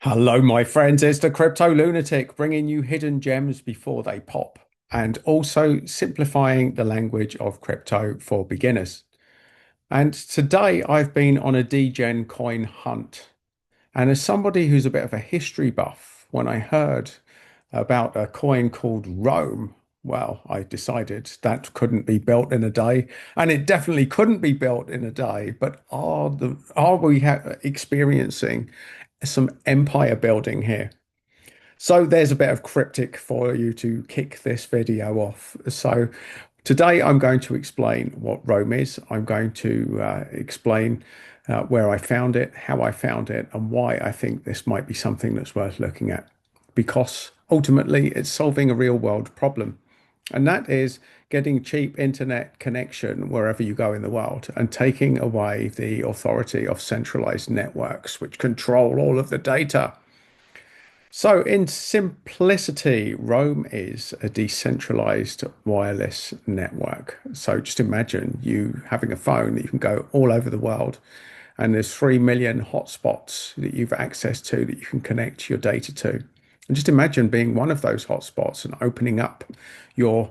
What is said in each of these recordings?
Hello, my friends. It's the Crypto Lunatic bringing you hidden gems before they pop and also simplifying the language of crypto for beginners. And today I've been on a Degen coin hunt. And as somebody who's a bit of a history buff, when I heard about a coin called Rome, well, I decided that couldn't be built in a day, and it definitely couldn't be built in a day. But are we experiencing some empire building here? So there's a bit of cryptic for you to kick this video off. So today I'm going to explain what Rome is. I'm going to explain where I found it, how I found it, and why I think this might be something that's worth looking at. Because ultimately it's solving a real world problem. And that is getting cheap internet connection wherever you go in the world and taking away the authority of centralized networks, which control all of the data. So, in simplicity, Roam is a decentralized wireless network. So, just imagine you having a phone that you can go all over the world, and there's 3 million hotspots that you've access to that you can connect your data to. And just imagine being one of those hotspots and opening up your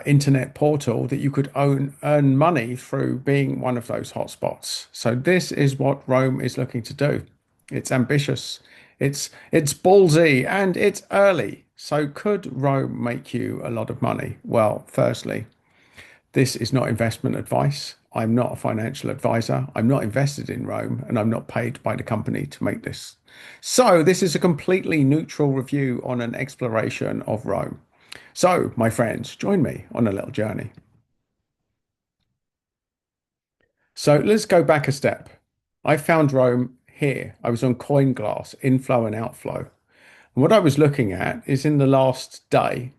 internet portal that you could earn money through being one of those hotspots. So, this is what Roam is looking to do. It's ambitious. It's ballsy and it's early. So could Rome make you a lot of money? Well, firstly, this is not investment advice. I'm not a financial advisor. I'm not invested in Rome and I'm not paid by the company to make this. So this is a completely neutral review on an exploration of Rome. So, my friends, join me on a little journey. So let's go back a step. I found Rome here. I was on CoinGlass, inflow and outflow. And what I was looking at is in the last day,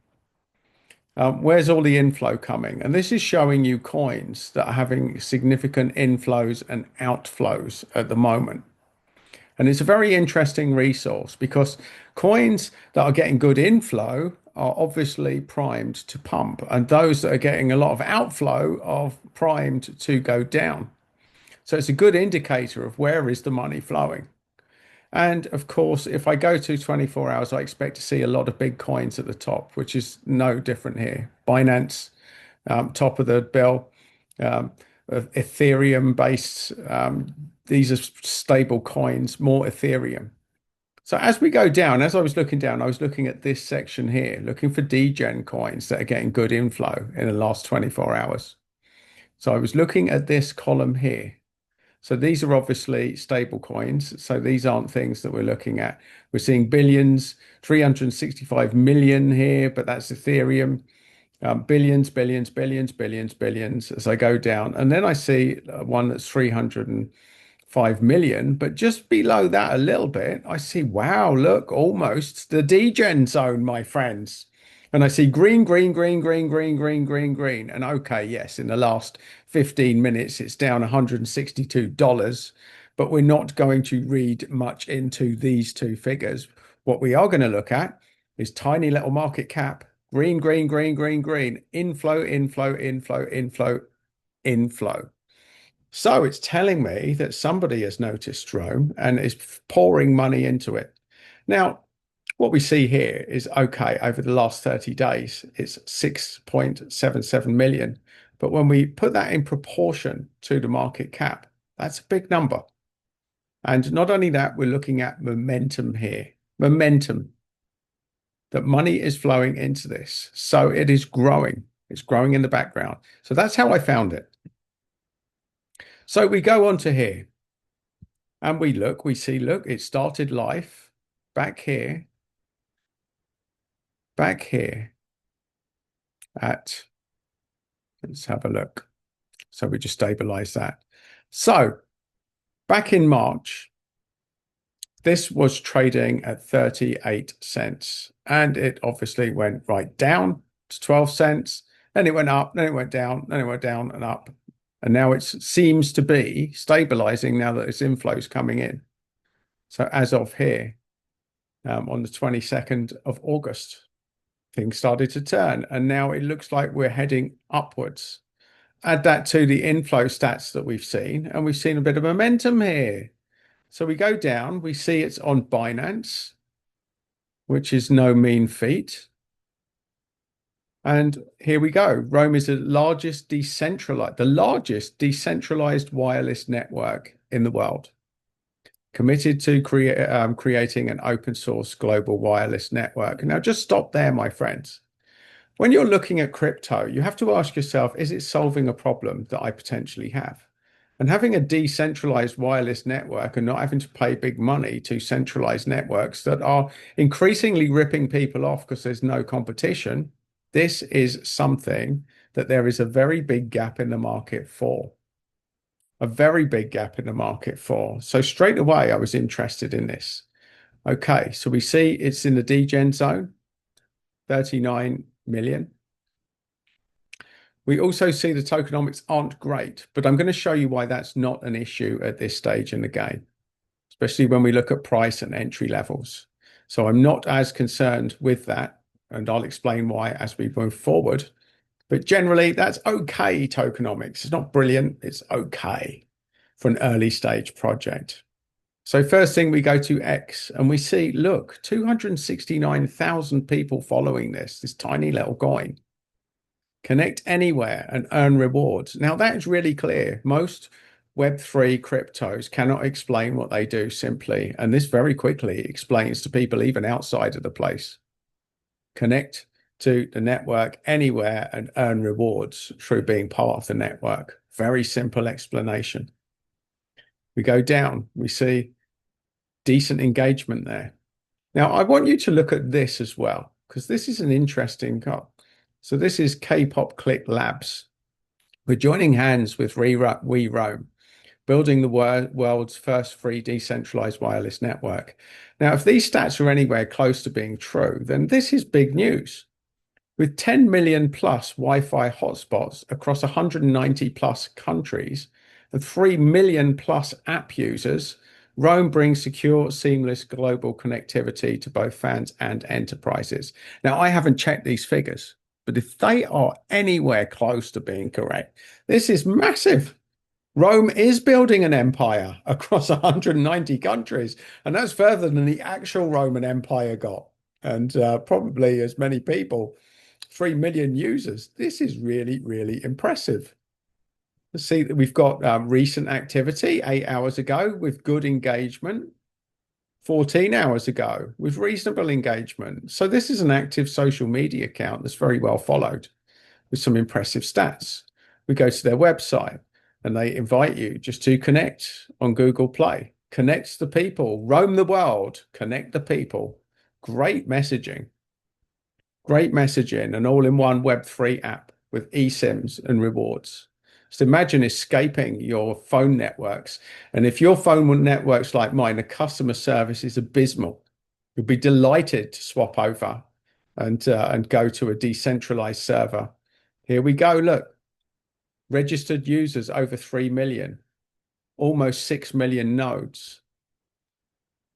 where's all the inflow coming? And this is showing you coins that are having significant inflows and outflows at the moment. And it's a very interesting resource because coins that are getting good inflow are obviously primed to pump, and those that are getting a lot of outflow are primed to go down. So it's a good indicator of where is the money flowing. And of course, if I go to 24 hours, I expect to see a lot of big coins at the top, which is no different here. Binance, top of the bill, um, Ethereum based. These are stable coins, more Ethereum. So as we go down, as I was looking down, I was looking at this section here, looking for Degen coins that are getting good inflow in the last 24 hours. So I was looking at this column here. So these are obviously stable coins. So these aren't things that we're looking at. We're seeing billions, 365 million here, but that's Ethereum. Billions, billions, billions, billions, billions as I go down. And then I see one that's 305 million, but just below that a little bit, I see, wow, look, almost the degen zone, my friends. And I see green, green, green, green, green, green, green, green. And okay, yes, in the last 15 minutes, it's down $162, but we're not going to read much into these two figures. What we are going to look at is tiny little market cap, green, green, green, green, green, inflow, inflow, inflow, inflow, inflow. So it's telling me that somebody has noticed Rome and is pouring money into it. Now, what we see here is okay, over the last 30 days, it's 6.77 million. But when we put that in proportion to the market cap, that's a big number. And not only that, we're looking at momentum here. Momentum, that money is flowing into this. So it is growing. It's growing in the background. So that's how I found it. So we go on to here and we look, we see, look, it started life back here at, let's have a look. So we just stabilize that. So back in March, this was trading at 38 cents and it obviously went right down to 12 cents. Then it went up, then it went down, then it went down and up. And now it seems to be stabilizing now that its inflow is coming in. So as of here, on the 22nd of August, things started to turn. And now it looks like we're heading upwards. Add that to the inflow stats that we've seen, and we've seen a bit of momentum here. So we go down, we see it's on Binance, which is no mean feat. And here we go. Rome is the largest decentralized wireless network in the world, committed to creating an open source global wireless network. Now, just stop there, my friends. When you're looking at crypto, you have to ask yourself, is it solving a problem that I potentially have? And having a decentralized wireless network and not having to pay big money to centralized networks that are increasingly ripping people off because there's no competition, this is something that there is a very big gap in the market for. A very big gap in the market for. So straight away, I was interested in this. Okay, so we see it's in the Degen zone, 39 million. We also see the tokenomics aren't great, but I'm going to show you why that's not an issue at this stage in the game, especially when we look at price and entry levels. So I'm not as concerned with that, and I'll explain why as we move forward. But generally, that's okay tokenomics. It's not brilliant, it's okay for an early stage project. So first thing, we go to X and we see, look, 269,000 people following this tiny little coin. Connect anywhere and earn rewards. Now that is really clear. Most Web3 cryptos cannot explain what they do simply. And this very quickly explains to people even outside of the place. Connect to the network anywhere and earn rewards through being part of the network. Very simple explanation. We go down, we see decent engagement there. Now, I want you to look at this as well, because this is an interesting cut. So this is K-pop Click Labs. We're joining hands with We Roam, building the world's first free decentralized wireless network. Now, if these stats are anywhere close to being true, then this is big news. With 10 million plus Wi-Fi hotspots across 190 plus countries and 3 million plus app users, Roam brings secure, seamless global connectivity to both fans and enterprises. Now, I haven't checked these figures, but if they are anywhere close to being correct, this is massive. Rome is building an empire across 190 countries, and that's further than the actual Roman Empire got, and probably as many people, 3 million users. This is really, really impressive. Let's see that we've got recent activity 8 hours ago with good engagement, 14 hours ago with reasonable engagement. So this is an active social media account that's very well followed with some impressive stats. We go to their website and they invite you just to connect on Google Play. Connect the people, roam the world, connect the people. Great messaging. Great messaging, an all-in-one Web3 app with eSIMs and rewards. So imagine escaping your phone networks. And if your phone network's like mine, the customer service is abysmal. You'll be delighted to swap over and go to a decentralized server. Here we go. Look, registered users over 3 million, almost 6 million nodes.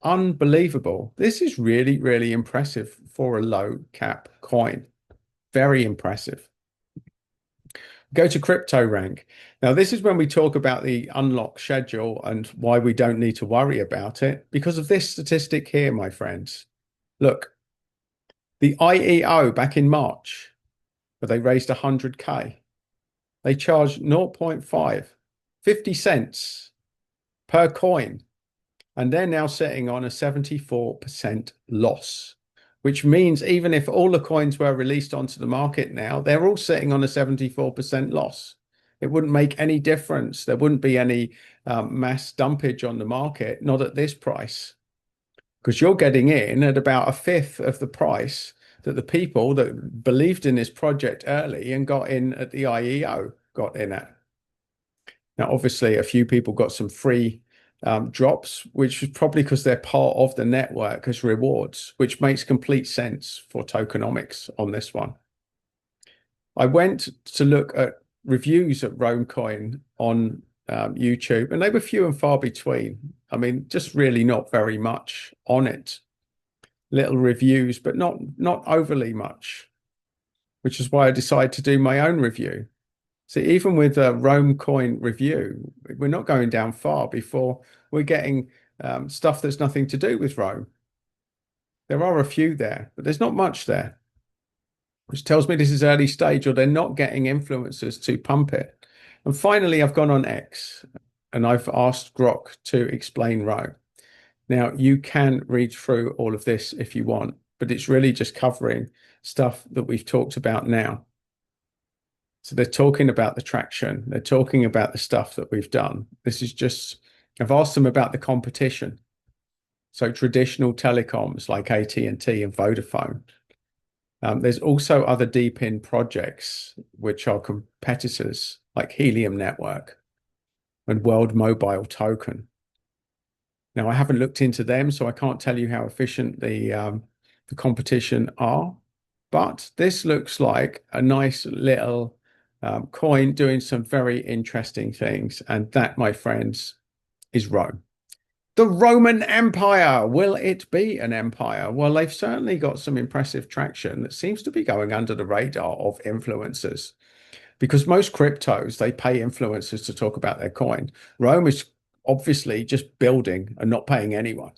Unbelievable. This is really, really impressive for a low cap coin. Very impressive. Go to crypto rank. Now, this is when we talk about the unlock schedule and why we don't need to worry about it because of this statistic here, my friends. Look, the IEO back in March, where they raised 100K, they charged 0.5, 50 cents per coin. And they're now sitting on a 74% loss, which means even if all the coins were released onto the market now, they're all sitting on a 74% loss. It wouldn't make any difference. There wouldn't be any mass dumpage on the market, not at this price, because you're getting in at about a fifth of the price that the people that believed in this project early and got in at the IEO got in at. Now, obviously, a few people got some free drops, which is probably because they're part of the network as rewards, which makes complete sense for tokenomics on this one. I went to look at reviews of Roam Coin on YouTube, and they were few and far between. I mean, just really not very much on it. Little reviews, but not overly much, which is why I decided to do my own review. So even with a Roam Coin review, we're not going down far before we're getting stuff that's nothing to do with Rome. There are a few there, but there's not much there, which tells me this is early stage or they're not getting influencers to pump it. And finally, I've gone on X and I've asked Grok to explain Rome. Now, you can read through all of this if you want, but it's really just covering stuff that we've talked about now. So they're talking about the traction. They're talking about the stuff that we've done. This is just, I've asked them about the competition. So traditional telecoms like AT&T and Vodafone. There's also other deep in projects which are competitors like Helium Network and World Mobile Token. Now, I haven't looked into them, so I can't tell you how efficient the competition are. But this looks like a nice little coin doing some very interesting things. And that, my friends, is Rome. The Roman Empire. Will it be an empire? Well, they've certainly got some impressive traction that seems to be going under the radar of influencers because most cryptos, they pay influencers to talk about their coin. Rome is obviously just building and not paying anyone.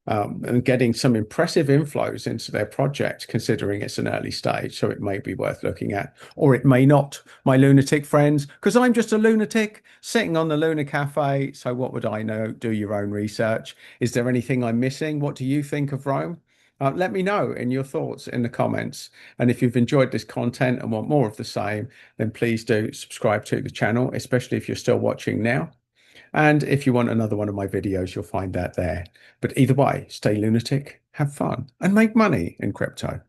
And getting some impressive inflows into their project, considering it's an early stage. So it may be worth looking at, or it may not, my lunatic friends, because I'm just a lunatic sitting on the Lunar Café. So what would I know? Do your own research. Is there anything I'm missing? What do you think of Rome? Let me know in your thoughts in the comments. And if you've enjoyed this content and want more of the same, then please do subscribe to the channel, especially if you're still watching now. And if you want another one of my videos, you'll find that there. But either way, stay lunatic, have fun, and make money in crypto.